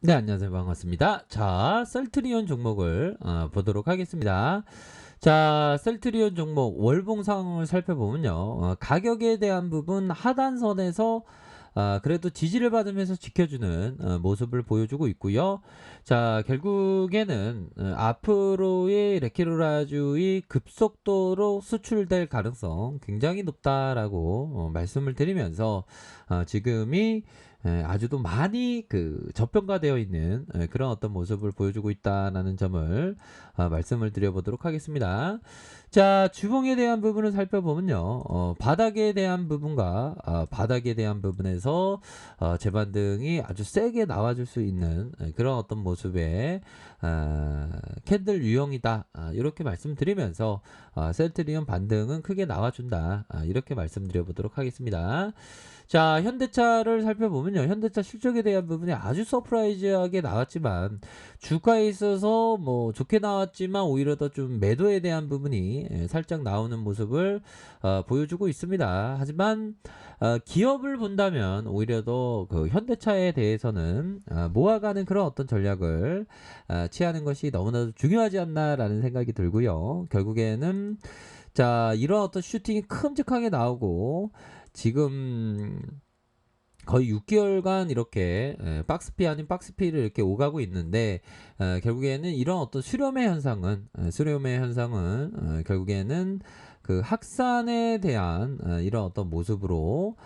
네, 안녕하세요. 반갑습니다. 자, 셀트리온 종목을 보도록 하겠습니다. 자, 셀트리온 종목 월봉 상황을 살펴보면요. 가격에 대한 부분 하단선에서 그래도 지지를 받으면서 지켜주는 모습을 보여주고 있고요. 자, 결국에는 앞으로의 레키로라주의 급속도로 수출될 가능성 굉장히 높다라고 말씀을 드리면서 지금이 아주도 많이 저평가되어 있는 그런 어떤 모습을 보여주고 있다는 점을 말씀을 드려보도록 하겠습니다. 자, 주봉에 대한 부분을 살펴보면요. 바닥에 대한 부분과 바닥에 대한 부분에서 재반등이 아주 세게 나와줄 수 있는 그런 어떤 모습의 캔들 유형이다. 이렇게 말씀드리면서 셀트리온 반등은 크게 나와준다. 이렇게 말씀드려보도록 하겠습니다. 자, 현대차를 살펴보면요. 현대차 실적에 대한 부분이 아주 서프라이즈하게 나왔지만 주가에 있어서 뭐 좋게 나왔지만 오히려 더 좀 매도에 대한 부분이 살짝 나오는 모습을 보여주고 있습니다. 하지만 기업을 본다면 오히려 더 그 현대차에 대해서는 모아가는 그런 어떤 전략을 취하는 것이 너무나도 중요하지 않나라는 생각이 들고요. 결국에는 자, 이런 어떤 슈팅이 큼직하게 나오고 지금 거의 6개월간 이렇게 박스피 아닌 박스피를 이렇게 오가고 있는데 결국에는 이런 어떤 수렴의 현상은 결국에는 그 확산에 대한 이런 어떤 모습으로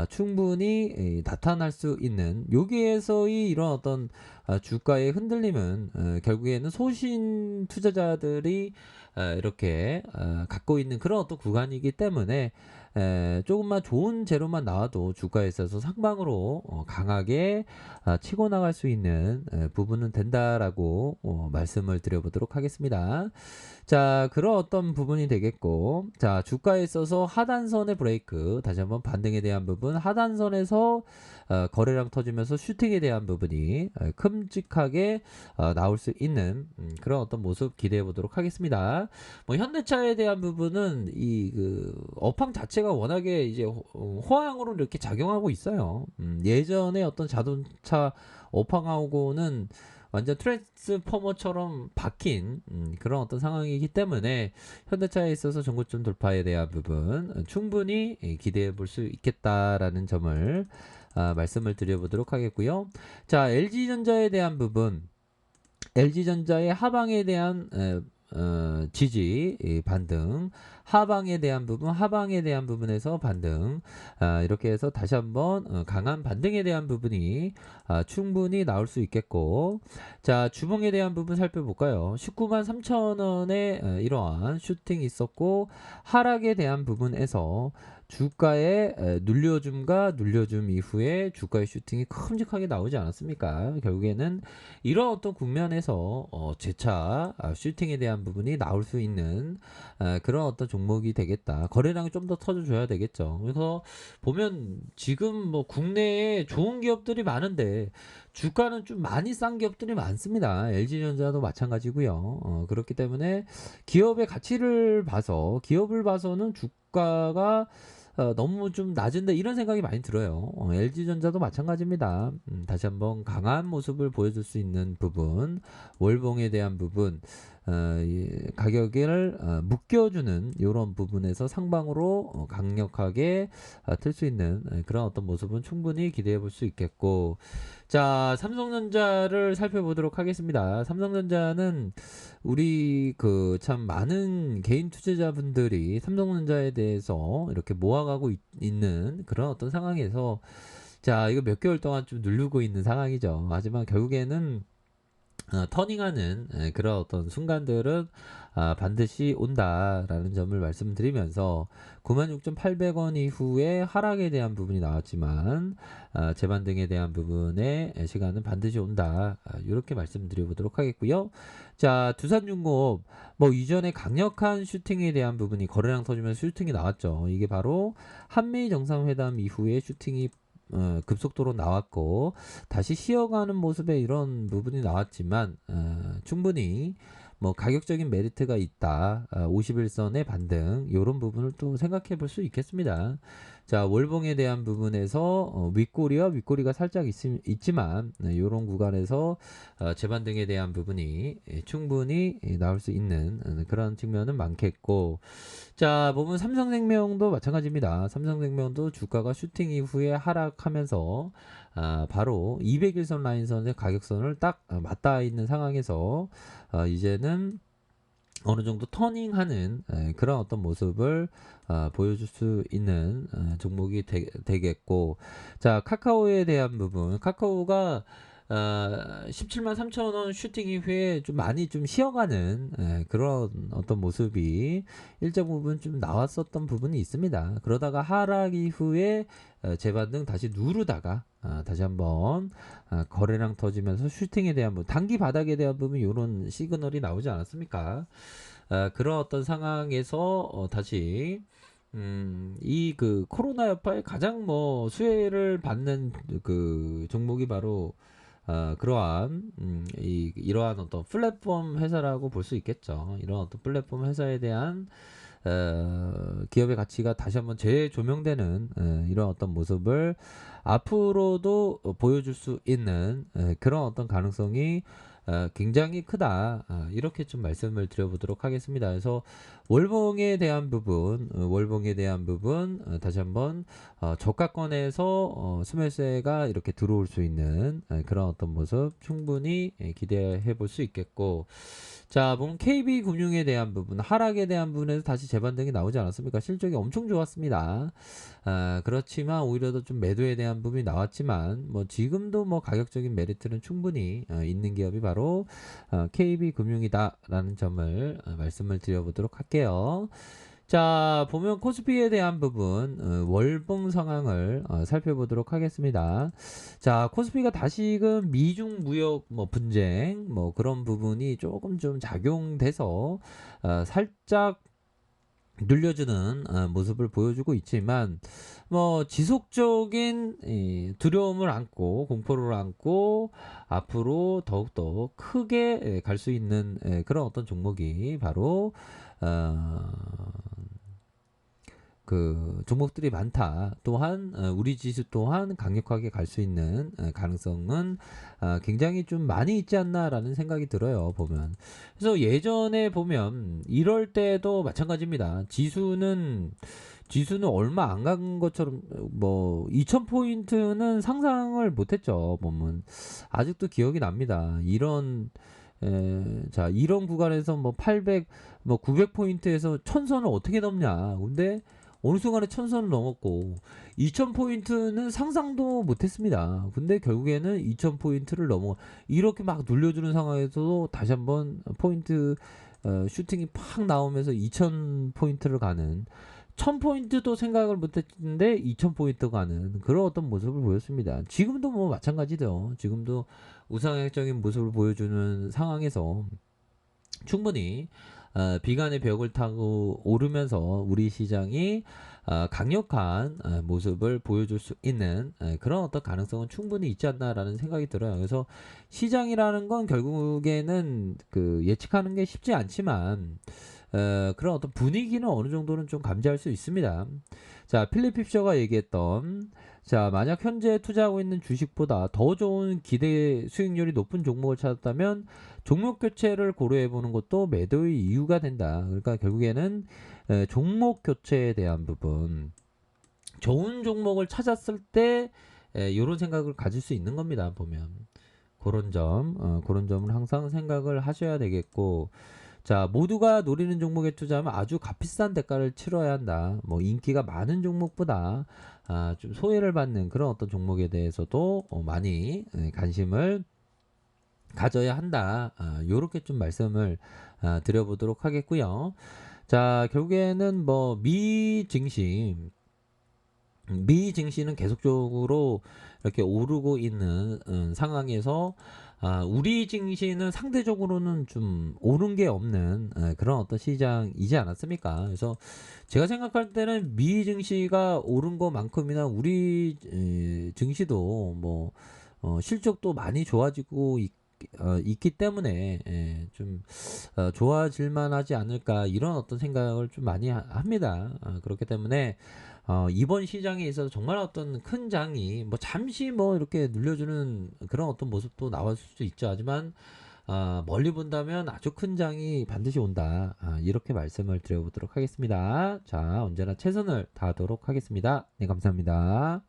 충분히 나타날 수 있는 여기에서의 이런 어떤 주가의 흔들림은 결국에는 소신 투자자들이 이렇게 갖고 있는 그런 어떤 구간이기 때문에 조금만 좋은 재료만 나와도 주가에 있어서 상방으로 강하게 치고 나갈 수 있는 부분은 된다라고 말씀을 드려보도록 하겠습니다. 자, 그런 어떤 부분이 되겠고, 자, 주가에 있어서 하단선의 브레이크, 다시 한번 반등에 대한 부분, 하단선에서 거래량 터지면서 슈팅에 대한 부분이 큼직하게 나올 수 있는 그런 어떤 모습 기대해 보도록 하겠습니다. 뭐 현대차에 대한 부분은 이 업황 자체가 워낙에 이제 호황으로 이렇게 작용하고 있어요. 예전에 어떤 자동차 업황하고는 완전 트랜스포머처럼 박힌 그런 어떤 상황이기 때문에 현대차에 있어서 전고점 돌파에 대한 부분 충분히 기대해 볼 수 있겠다라는 점을 말씀을 드려보도록 하겠고요. 자, LG전자에 대한 부분, LG전자의 하방에 대한 지지 반등, 하방에 대한 부분에서 반등, 이렇게 해서 다시 한번 강한 반등에 대한 부분이 충분히 나올 수 있겠고, 자, 주봉에 대한 부분 살펴볼까요? 19만 3천 원에 이러한 슈팅이 있었고, 하락에 대한 부분에서 주가의 눌려줌 이후에 주가의 슈팅이 큼직하게 나오지 않았습니까? 결국에는 이런 어떤 국면에서 재차 슈팅에 대한 부분이 나올 수 있는 그런 어떤 종목이 되겠다. 거래량이 좀 더 터져줘야 되겠죠. 그래서 보면 지금 뭐 국내에 좋은 기업들이 많은데 주가는 좀 많이 싼 기업들이 많습니다. LG전자도 마찬가지고요. 그렇기 때문에 기업을 봐서는 주가가 너무 좀 낮은데 이런 생각이 많이 들어요. LG전자도 마찬가지입니다. 다시 한번 강한 모습을 보여줄 수 있는 부분, 월봉에 대한 부분, 가격을 묶여주는 이런 부분에서 상방으로 강력하게 틀 수 있는 그런 어떤 모습은 충분히 기대해 볼 수 있겠고, 자, 삼성전자를 살펴보도록 하겠습니다. 삼성전자는 우리 참 많은 개인 투자자분들이 삼성전자에 대해서 이렇게 모아가고 있는 그런 어떤 상황에서 자, 이거 몇 개월 동안 좀 누르고 있는 상황이죠. 하지만 결국에는 터닝하는 그런 어떤 순간들은 반드시 온다라는 점을 말씀드리면서 96,800원 이후에 하락에 대한 부분이 나왔지만 재반등에 대한 부분의 시간은 반드시 온다. 이렇게 말씀드려보도록 하겠고요. 자, 두산중공업 뭐 이전에 강력한 슈팅에 대한 부분이 거래량 터지면서 슈팅이 나왔죠. 이게 바로 한미 정상회담 이후에 슈팅이 급속도로 나왔고 다시 쉬어가는 모습의 이런 부분이 나왔지만 충분히 뭐 가격적인 메리트가 있다. 51선의 반등 요런 부분을 또 생각해 볼 수 있겠습니다. 자, 월봉에 대한 부분에서 윗꼬리가 살짝 있지만 요런 구간에서 재반등에 대한 부분이 충분히 나올 수 있는 그런 측면은 많겠고, 자, 보면 삼성생명도 마찬가지입니다. 삼성생명도 주가가 슈팅 이후에 하락하면서 바로 200일선 라인선의 가격선을 딱 맞닿아 있는 상황에서 이제는 어느 정도 터닝하는 그런 어떤 모습을 보여줄 수 있는 종목이 되겠고, 자, 카카오에 대한 부분, 카카오가 17만 3천 원 슈팅 이후에 좀 많이 좀 쉬어가는 그런 어떤 모습이 일정 부분 좀 나왔었던 부분이 있습니다. 그러다가 하락 이후에 재반등 다시 누르다가 다시 한번 거래량 터지면서 슈팅에 대한 부분, 단기 바닥에 대한 부분 이런 시그널이 나오지 않았습니까? 그런 어떤 상황에서 다시 이 그 코로나 여파에 가장 뭐 수혜를 받는 그 종목이 바로 그러한 이러한 어떤 플랫폼 회사라고 볼 수 있겠죠. 이런 어떤 플랫폼 회사에 대한 기업의 가치가 다시 한번 재조명되는 이런 어떤 모습을 앞으로도 보여줄 수 있는 그런 어떤 가능성이 굉장히 크다. 이렇게 좀 말씀을 드려보도록 하겠습니다. 그래서 월봉에 대한 부분, 다시 한번 저가권에서 스매스가 이렇게 들어올 수 있는 그런 어떤 모습 충분히 기대해 볼 수 있겠고, 자, 보면 KB금융에 대한 부분, 하락에 대한 부분에서 다시 재반등이 나오지 않았습니까? 실적이 엄청 좋았습니다. 그렇지만 오히려 더 좀 매도에 대한 부분이 나왔지만, 뭐 지금도 뭐 가격적인 메리트는 충분히 있는 기업이 바로 KB금융이다라는 점을 말씀을 드려보도록 할게요. 자, 보면 코스피에 대한 부분 월봉 상황을 살펴보도록 하겠습니다. 자, 코스피가 다시금 미중 무역 뭐 분쟁 뭐 그런 부분이 조금 좀 작용돼서 살짝 눌려주는 모습을 보여주고 있지만, 뭐 지속적인 두려움을 안고 공포를 안고 앞으로 더욱더 크게 갈 수 있는 그런 어떤 종목이 바로 그 종목들이 많다. 또한 우리 지수 또한 강력하게 갈 수 있는 가능성은 굉장히 좀 많이 있지 않나라는 생각이 들어요. 보면. 그래서 예전에 보면 이럴 때도 마찬가지입니다. 지수는 얼마 안 간 것처럼 뭐 2000포인트는 상상을 못했죠. 보면 아직도 기억이 납니다. 자, 이런 구간에서 뭐 800, 뭐 900포인트에서 1000선을 어떻게 넘냐. 근데 어느 순간에 1000선을 넘었고 2000포인트는 상상도 못했습니다. 근데 결국에는 2000포인트를 넘어 이렇게 막 눌려주는 상황에서도 다시 한번 포인트 슈팅이 팍 나오면서 2000포인트를 가는, 1000포인트도 생각을 못했는데 2000포인트 가는 그런 어떤 모습을 보였습니다. 지금도 뭐 마찬가지죠. 지금도 우상향적인 모습을 보여주는 상황에서 충분히 비관의 벽을 타고 오르면서 우리 시장이 강력한 모습을 보여줄 수 있는 그런 어떤 가능성은 충분히 있지 않나라는 생각이 들어요. 그래서 시장이라는 건 결국에는 그 예측하는 게 쉽지 않지만 그런 어떤 분위기는 어느 정도는 좀 감지할 수 있습니다. 자, 필립 핍셔가 얘기했던, 자, 만약 현재 투자하고 있는 주식보다 더 좋은 기대 수익률이 높은 종목을 찾았다면 종목 교체를 고려해 보는 것도 매도의 이유가 된다. 그러니까 결국에는 종목 교체에 대한 부분, 좋은 종목을 찾았을 때 이런 생각을 가질 수 있는 겁니다. 보면 그런 점을 항상 생각을 하셔야 되겠고, 자, 모두가 노리는 종목에 투자하면 아주 값비싼 대가를 치러야 한다. 뭐 인기가 많은 종목보다 좀 소외를 받는 그런 어떤 종목에 대해서도 많이 관심을 가져야 한다. 요렇게 좀 말씀을 드려보도록 하겠고요. 자, 결국에는 뭐 미 증시는 계속적으로 이렇게 오르고 있는 상황에서 우리 증시는 상대적으로는 좀 오른 게 없는 그런 어떤 시장이지 않았습니까? 그래서 제가 생각할 때는 미 증시가 오른 것만큼이나 우리 증시도 뭐 실적도 많이 좋아지고 있기 때문에 좀 좋아질 만하지 않을까 이런 어떤 생각을 좀 많이 합니다. 그렇기 때문에 이번 시장에 있어서 정말 어떤 큰 장이 뭐 잠시 뭐 이렇게 눌려주는 그런 어떤 모습도 나올 수도 있죠. 하지만 멀리 본다면 아주 큰 장이 반드시 온다. 이렇게 말씀을 드려보도록 하겠습니다. 자, 언제나 최선을 다하도록 하겠습니다. 네, 감사합니다.